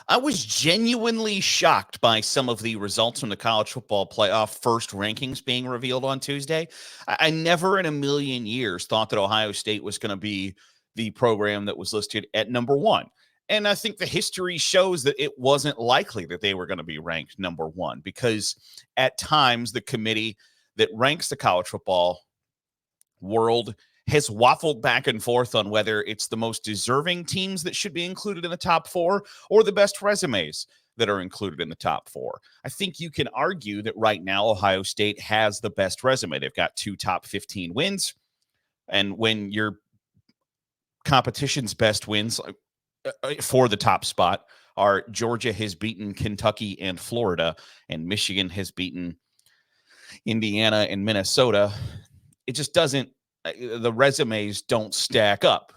I was genuinely shocked by some of the results from the college football playoff first rankings being revealed on Tuesday. I never in a million years thought that Ohio State was going to be the program that was listed at number one. And I think the history shows that it wasn't likely that they were going to be ranked number one because at times the committee that ranks the college football world has waffled back and forth on whether it's the most deserving teams that should be included in the top four or the best resumes that are included in the top four. I think you can argue that right now Ohio State has the best resume. They've got two top 15 wins. And when your competition's best wins for the top spot are Georgia has beaten Kentucky and Florida, and Michigan has beaten Indiana and Minnesota, it just doesn't, the resumes don't stack up.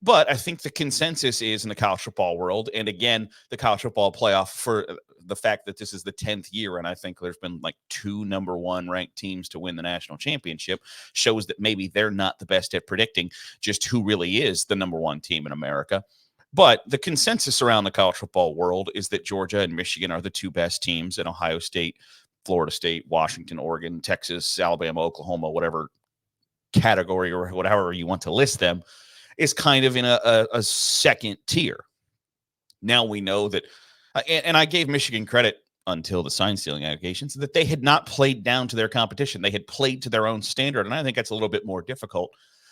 But I think the consensus is in the college football world, and again, the college football playoff, for the fact that this is the 10th year, and I think there's been like two number one ranked teams to win the national championship, shows that maybe they're not the best at predicting just who really is the number one team in America. But the consensus around the college football world is that Georgia and Michigan are the two best teams, and Ohio State, Florida State, Washington, Oregon, Texas, Alabama, Oklahoma, whatever category or whatever you want to list them, is kind of in a second tier. Now we know that, and I gave Michigan credit until the sign stealing allegations, that they had not played down to their competition. They had played to their own standard, and I think that's a little bit more difficult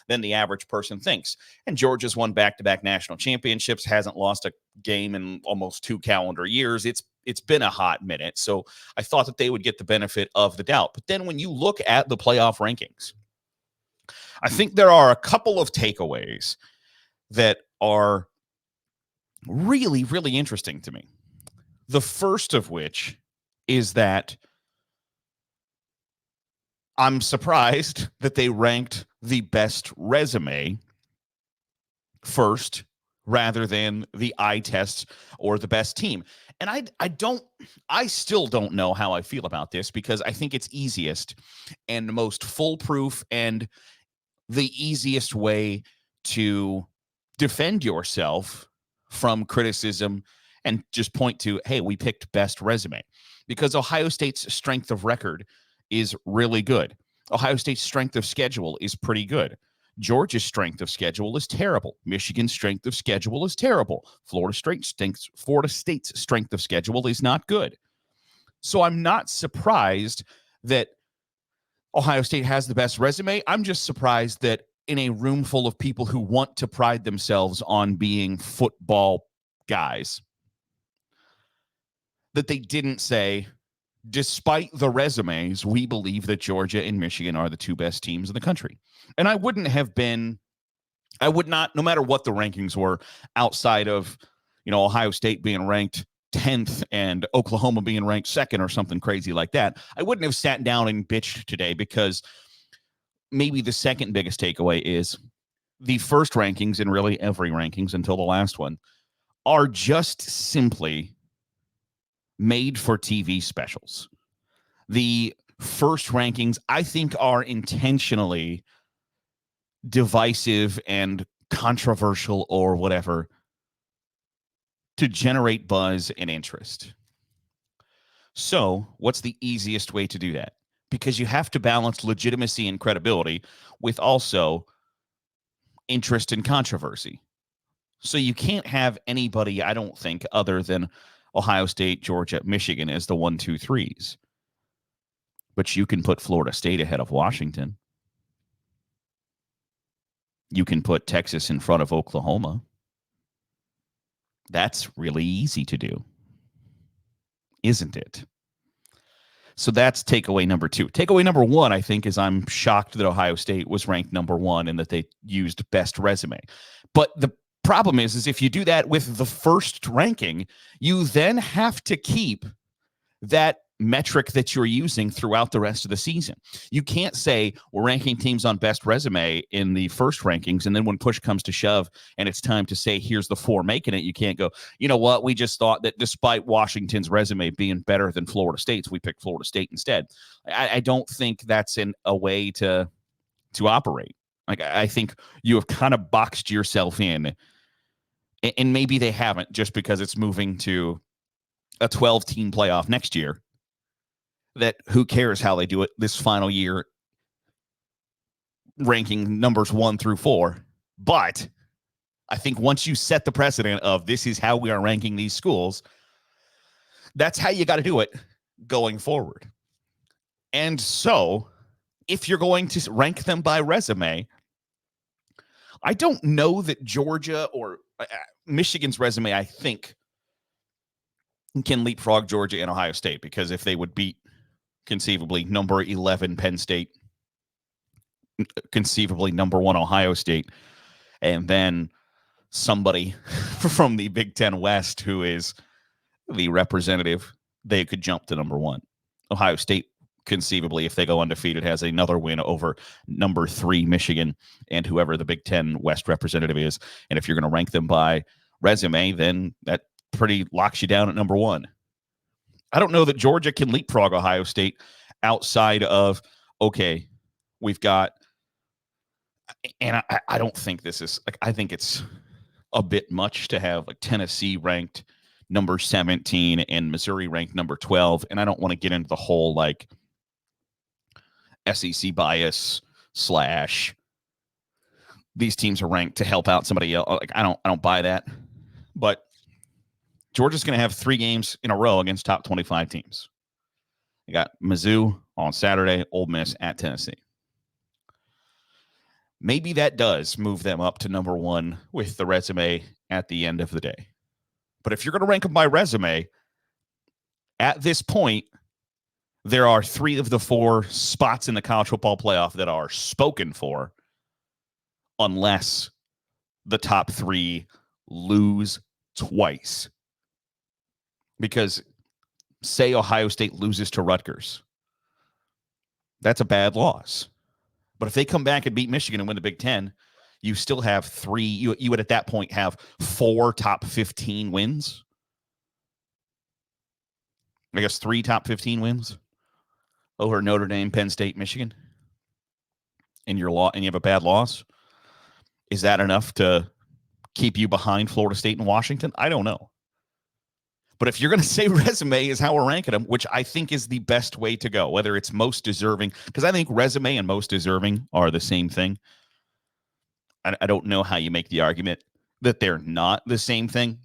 than the average person thinks. And Georgia's won back-to-back national championships, hasn't lost a game in almost 2 calendar years. It's been a hot minute, so I thought that they would get the benefit of the doubt. But then when you look at the playoff rankings, I think there are a couple of takeaways that are really, really interesting to me. The first of which is that I'm surprised that they ranked the best resume first rather than the eye tests or the best team. And I still don't know how I feel about this, because I think it's easiest and most foolproof and the easiest way to defend yourself from criticism and just point to, hey, we picked best resume, because Ohio State's strength of record is really good. Ohio State's strength of schedule is pretty good. Georgia's strength of schedule is terrible. Michigan's strength of schedule is terrible. Florida State's strength of schedule is not good. So I'm not surprised that Ohio State has the best resume. I'm just surprised that in a room full of people who want to pride themselves on being football guys, that they didn't say, despite the resumes, we believe that Georgia and Michigan are the two best teams in the country. And I would not, no matter what the rankings were, outside of, Ohio State being ranked 10th and Oklahoma being ranked second or something crazy like that, I wouldn't have sat down and bitched today, because maybe the second biggest takeaway is the first rankings, and really every rankings until the last one, are just simply made for TV specials. The first rankings, I think, are intentionally divisive and controversial or whatever to generate buzz and interest. So, what's the easiest way to do that? Because you have to balance legitimacy and credibility with also interest and controversy. So you can't have anybody, I don't think, other than Ohio State, Georgia, Michigan as the 1, 2, 3s. But you can put Florida State ahead of Washington. You can put Texas in front of Oklahoma. That's really easy to do, isn't it? So that's takeaway number 2. Takeaway number 1, I think, is I'm shocked that Ohio State was ranked number 1 and that they used best resume. But the problem is if you do that with the first ranking, you then have to keep that metric that you're using throughout the rest of the season. You can't say we're ranking teams on best resume in the first rankings, and then when push comes to shove and it's time to say here's the 4 making it, you can't go, you know what, we just thought that despite Washington's resume being better than Florida State's, we picked Florida State instead. I don't think that's a way to operate. Like, I think you have kind of boxed yourself in And maybe they haven't just because it's moving to a 12-team playoff next year. That who cares how they do it this final year, ranking numbers 1 through 4. But I think once you set the precedent of this is how we are ranking these schools, that's how you got to do it going forward. And so if you're going to rank them by resume, I don't know that Georgia or Michigan's resume, I think, can leapfrog Georgia and Ohio State, because if they would beat conceivably number 11 Penn State, conceivably number 1 Ohio State, and then somebody from the Big Ten West who is the representative, they could jump to number 1. Ohio State, conceivably, if they go undefeated, has another win over number 3 Michigan and whoever the Big Ten West representative is. And if you're going to rank them by resume, then that pretty locks you down at number 1. I don't know that Georgia can leapfrog Ohio State outside of, okay, we've got, and I don't think this is, like, I think it's a bit much to have like Tennessee ranked number 17 and Missouri ranked number 12. And I don't want to get into the whole like SEC bias / these teams are ranked to help out somebody else. Like, I don't buy that. But Georgia's going to have 3 games in a row against top 25 teams. You got Mizzou on Saturday, Ole Miss at Tennessee. Maybe that does move them up to number 1 with the resume at the end of the day. But if you're going to rank them by resume, at this point, there are 3 of the 4 spots in the college football playoff that are spoken for, unless the top 3 lose twice. Because say Ohio State loses to Rutgers, that's a bad loss. But if they come back and beat Michigan and win the Big Ten, you still have 3. You would at that point have 4 top 15 wins. I guess 3 top 15 wins over Notre Dame, Penn State, Michigan. And you have a bad loss. Is that enough to keep you behind Florida State and Washington? I don't know. But if you're going to say resume is how we're ranking them, which I think is the best way to go, whether it's most deserving, because I think resume and most deserving are the same thing. I don't know how you make the argument that they're not the same thing.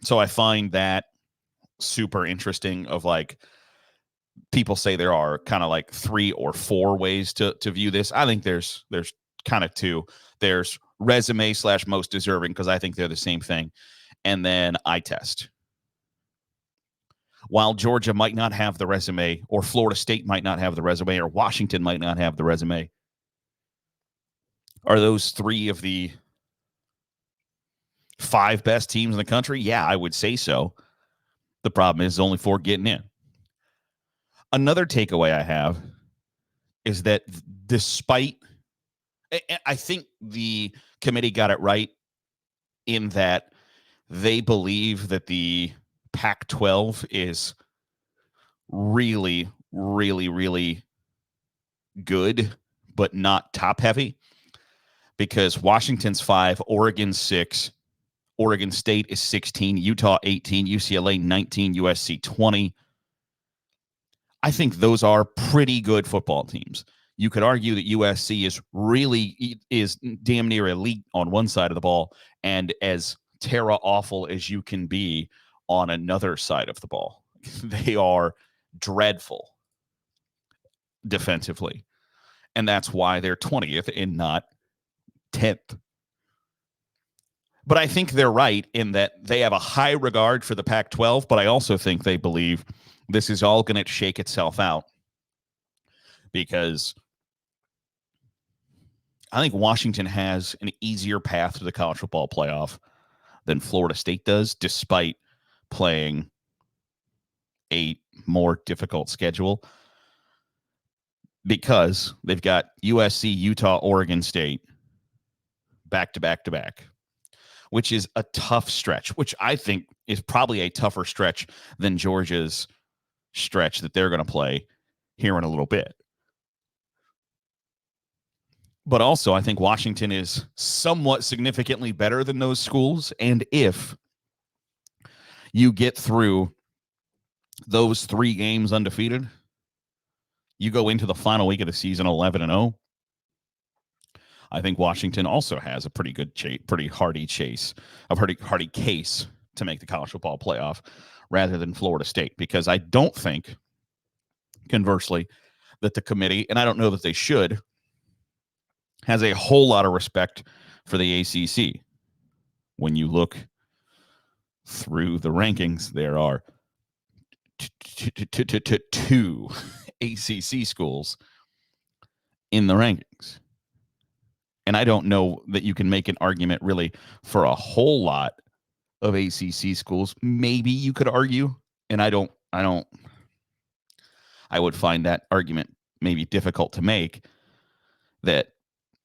So I find that super interesting of like, people say there are kind of like 3 or 4 ways to view this. I think there's kind of 2. There's resume / most deserving, because I think they're the same thing. And then eye test. While Georgia might not have the resume, or Florida State might not have the resume, or Washington might not have the resume, are those 3 of the 5 best teams in the country? Yeah, I would say so. The problem is only 4 getting in. Another takeaway I have is that despite, I think the committee got it right in that they believe that the Pac-12 is really, really, really good, but not top heavy, because Washington's 5, Oregon's 6, Oregon State is 16, Utah 18, UCLA 19, USC 20. I think those are pretty good football teams. You could argue that USC is damn near elite on one side of the ball and as terra awful as you can be on another side of the ball. They are dreadful defensively. And that's why they're 20th and not 10th. But I think they're right in that they have a high regard for the Pac-12, but I also think they believe this is all going to shake itself out, because I think Washington has an easier path to the college football playoff than Florida State does, despite playing a more difficult schedule, because they've got USC, Utah, Oregon State back to back to back, which is a tough stretch, which I think is probably a tougher stretch than Georgia's stretch that they're going to play here in a little bit. But also, I think Washington is somewhat significantly better than those schools. And if you get through those 3 games undefeated, you go into the final week of the season 11-0. I think Washington also has a pretty good, pretty hardy case to make the college football playoff rather than Florida State, because I don't think, conversely, that the committee, and I don't know that they should, has a whole lot of respect for the ACC. When you look through the rankings, there are 2 ACC schools in the rankings. And I don't know that you can make an argument really for a whole lot of ACC schools. Maybe you could argue, and I would find that argument maybe difficult to make, that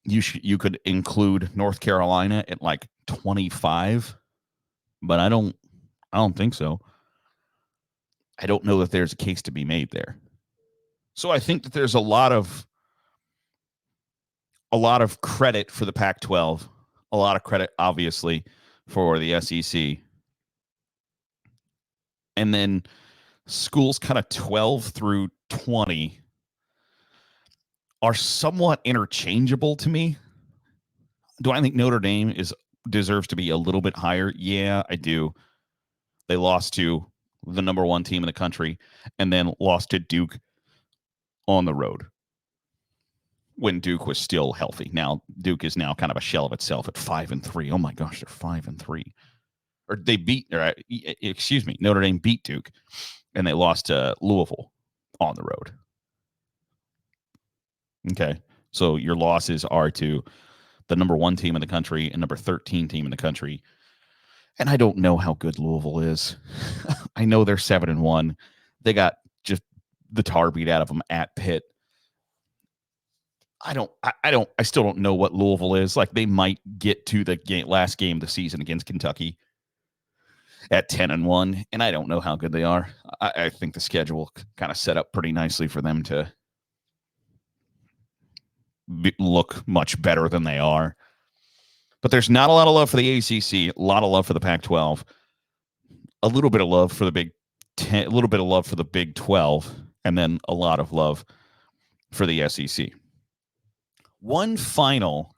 you could include North Carolina at like 25, but I don't think so. I don't know that there's a case to be made there. So I think that there's a lot of credit for the Pac-12, a lot of credit, obviously, for the SEC. And then schools kind of 12 through 20 are somewhat interchangeable to me. Do I think Notre Dame deserves to be a little bit higher? Yeah, I do. They lost to the number 1 team in the country and then lost to Duke on the road when Duke was still healthy. Now Duke is now kind of a shell of itself at 5-3. Oh my gosh, they're 5-3. Or they Notre Dame beat Duke and they lost to Louisville on the road. Okay, so your losses are to the number 1 team in the country and number 13 team in the country. And I don't know how good Louisville is. I know they're 7-1. They got just the tar beat out of them at Pitt. I still don't know what Louisville is. Like, they might get to the last game of the season against Kentucky at 10-1, and I don't know how good they are. I think the schedule kind of set up pretty nicely for them to look much better than they are. But there's not a lot of love for the ACC, a lot of love for the Pac-12, a little bit of love for the Big 10, a little bit of love for the Big 12, and then a lot of love for the SEC. One final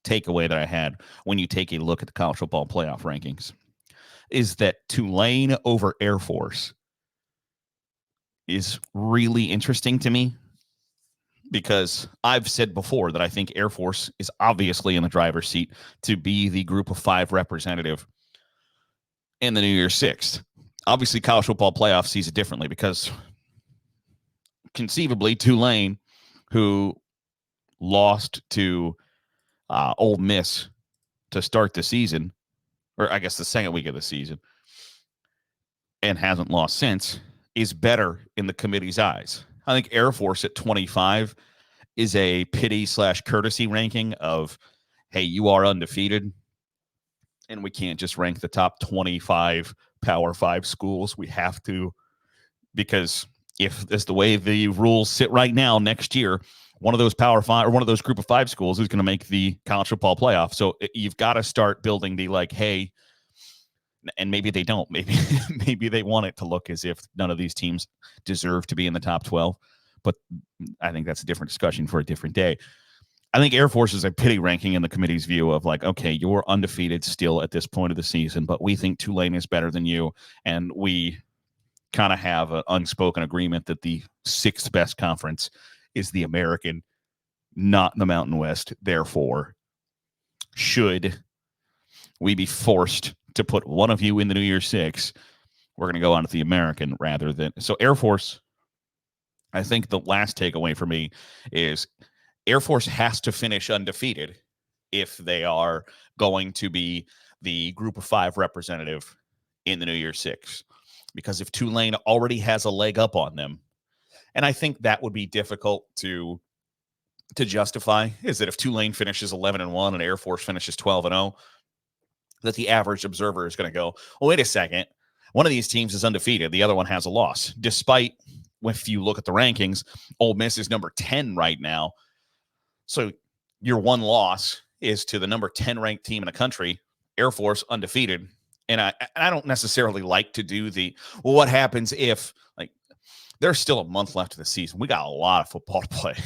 takeaway that I had when you take a look at the college football playoff rankings is that Tulane over Air Force is really interesting to me, because I've said before that I think Air Force is obviously in the driver's seat to be the Group of 5 representative in the New Year's Six. Obviously, college football playoff sees it differently, because conceivably Tulane, who lost to Ole Miss to start the season, or I guess the second week of the season, and hasn't lost since, is better in the committee's eyes. I think Air Force at 25 is a pity/courtesy ranking of, hey, you are undefeated, and we can't just rank the top 25 Power 5 schools. We have to, because if that's the way the rules sit right now, next year, one of those Power 5 or one of those Group of 5 schools is going to make the college football playoff. So you've got to start building the, like, hey, and maybe they don't. Maybe they want it to look as if none of these teams deserve to be in the top 12. But I think that's a different discussion for a different day. I think Air Force is a pity ranking in the committee's view of, like, okay, you're undefeated still at this point of the season, but we think Tulane is better than you. And we kind of have an unspoken agreement that the 6th best conference is the American, not the Mountain West. Therefore, should we be forced to put one of you in the New Year's Six, we're going to go on to the American rather than. So Air Force, I think the last takeaway for me is Air Force has to finish undefeated if they are going to be the Group of 5 representative in the New Year's Six. Because if Tulane already has a leg up on them, and I think that would be difficult to justify, is that if Tulane finishes 11-1 and Air Force finishes 12-0, that the average observer is going to go, well, wait a second, one of these teams is undefeated, the other one has a loss. Despite, if you look at the rankings, Ole Miss is number 10 right now. So your one loss is to the number 10 ranked team in the country, Air Force, undefeated. And I don't necessarily like to do well, what happens if, like, there's still a month left of the season. We got a lot of football to play.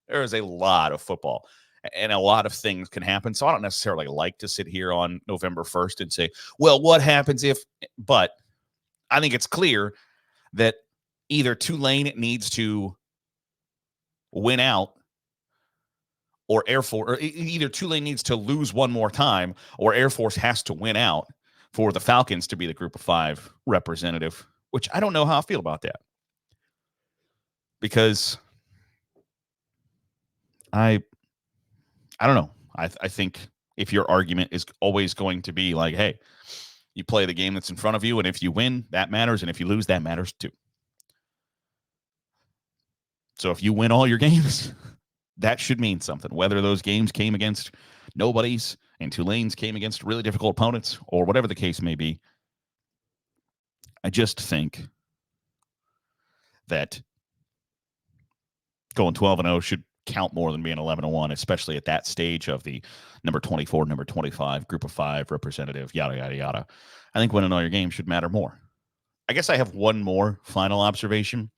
There is a lot of football, and a lot of things can happen. So I don't necessarily like to sit here on November 1st and say, well, what happens if, but I think it's clear that either Tulane needs to win out, or Air Force, or either Tulane needs to lose one more time, or Air Force has to win out for the Falcons to be the Group of 5 representative, which I don't know how I feel about that. Because I don't know. I think if your argument is always going to be like, hey, you play the game that's in front of you, and if you win, that matters, and if you lose, that matters too. So if you win all your games, that should mean something. Whether those games came against nobodies and Tulane's came against really difficult opponents, or whatever the case may be, I just think that going 12-0 should count more than being 11-1, especially at that stage of the number 24, number 25, Group of 5 representative, yada, yada, yada. I think winning all your games should matter more. I guess I have one more final observation,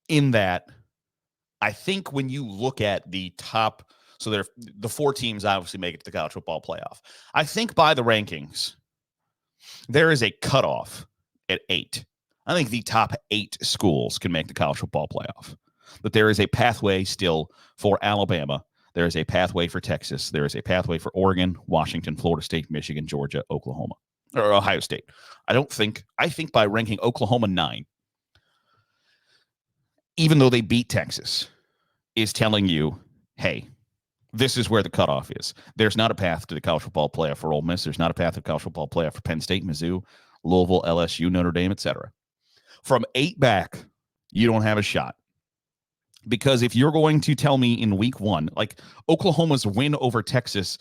in that I think when you look at the top, so the 4 teams obviously make it to the college football playoff. I think by the rankings, there is a cutoff at 8. I think the top 8 schools can make the college football playoff. But there is a pathway still for Alabama. There is a pathway for Texas. There is a pathway for Oregon, Washington, Florida State, Michigan, Georgia, Oklahoma, or Ohio State. I think by ranking Oklahoma 9, even though they beat Texas, is telling you, hey, this is where the cutoff is. There's not a path to the college football playoff for Ole Miss. There's not a path to the college football playoff for Penn State, Mizzou, Louisville, LSU, Notre Dame, etc. From 8 back, you don't have a shot. Because if you're going to tell me in week 1, like Oklahoma's win over Texas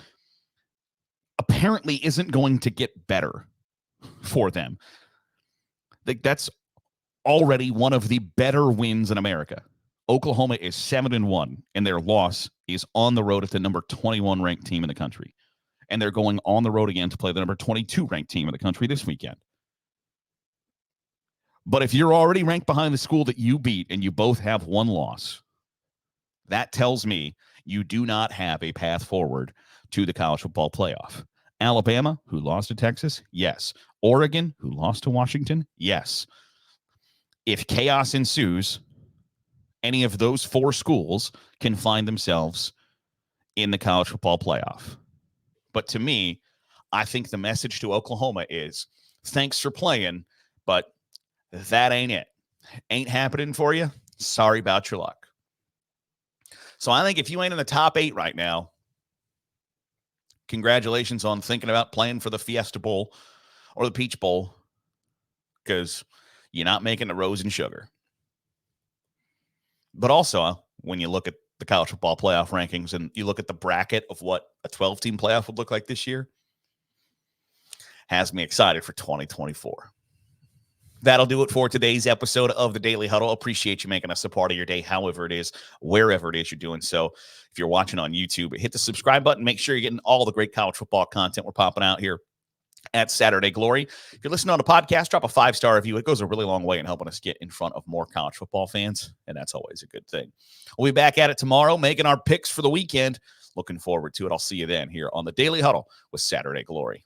apparently isn't going to get better for them. Like, that's already one of the better wins in America. Oklahoma is 7-1, and their loss is on the road at the number 21 ranked team in the country. And they're going on the road again to play the number 22 ranked team in the country this weekend. But if you're already ranked behind the school that you beat and you both have 1 loss, that tells me you do not have a path forward to the college football playoff. Alabama, who lost to Texas, yes. Oregon, who lost to Washington, yes. If chaos ensues, any of those 4 schools can find themselves in the college football playoff. But to me, I think the message to Oklahoma is, thanks for playing, but that ain't it. Ain't happening for you. Sorry about your luck. So I think if you ain't in the top 8 right now, congratulations on thinking about playing for the Fiesta Bowl or the Peach Bowl, because you're not making the Rose and Sugar. But also, when you look at the college football playoff rankings and you look at the bracket of what a 12-team playoff would look like this year, has me excited for 2024. That'll do it for today's episode of the Daily Huddle. Appreciate you making us a part of your day, however it is, wherever it is you're doing so. If you're watching on YouTube, hit the subscribe button. Make sure you're getting all the great college football content we're popping out here at Saturday Glory. If you're listening on a podcast, drop a 5-star review. It goes a really long way in helping us get in front of more college football fans, and that's always a good thing. We'll be back at it tomorrow, making our picks for the weekend. Looking forward to it. I'll see you then here on the Daily Huddle with Saturday Glory.